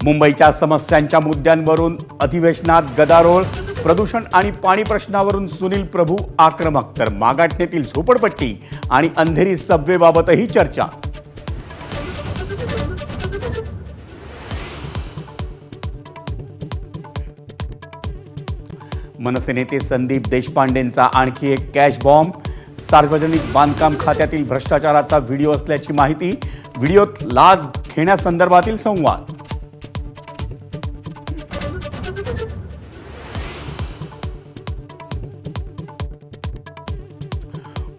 मुंबईच्या समस्यांच्या मुद्द्यांवरून अधिवेशनात गदारोळ, प्रदूषण आणि पाणी प्रश्नावरून सुनील प्रभू आक्रमक, तर मागाटनेतील झोपडपट्टी आणि अंधेरी सबवेबाबतही चर्चा. मनसे नेते संदीप देशपांडेंचा आणखी एक कॅश बॉम्ब, सार्वजनिक बांधकाम खात्यातील भ्रष्टाचाराचा व्हिडिओ असल्याची माहिती, व्हिडिओत लाच घेण्यासंदर्भातील संवाद.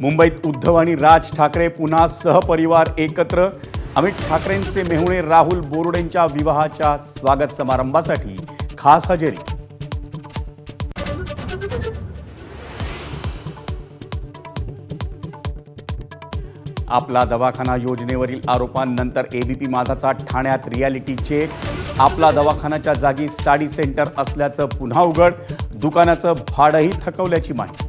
मुंबईत उद्धव आणि राज ठाकरे पुन्हा सहपरिवार एकत्र, अमित ठाकरेंचे मेहुणे राहुल बोरुडेंच्या विवाहाच्या स्वागत समारंभासाठी खास हजेरी. आपला दवाखाना योजनेवरील आरोपांनंतर एबीपी माझाचा ठाण्यात रियालिटी चेक, आपला दवाखानाच्या जागी साडी सेंटर असल्याचं पुन्हा उघड, दुकानाचं भाडंही थकवल्याची माहिती.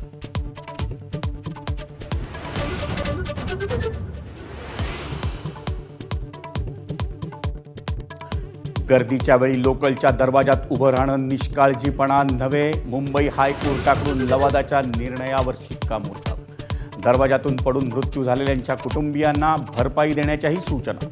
गर्दीच्या वेळी लोकलच्या दरवाजात उभं राहणं निष्काळजीपणा नव्हे, मुंबई हायकोर्टाकडून लवादाच्या निर्णयावर शिक्कामोर्तब, दरवाजातून पडून मृत्यू झालेल्यांच्या कुटुंबियांना भरपाई देण्याच्याही सूचना.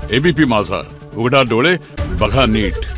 एबीपी माझा, उघडा डोळे बघा नीट.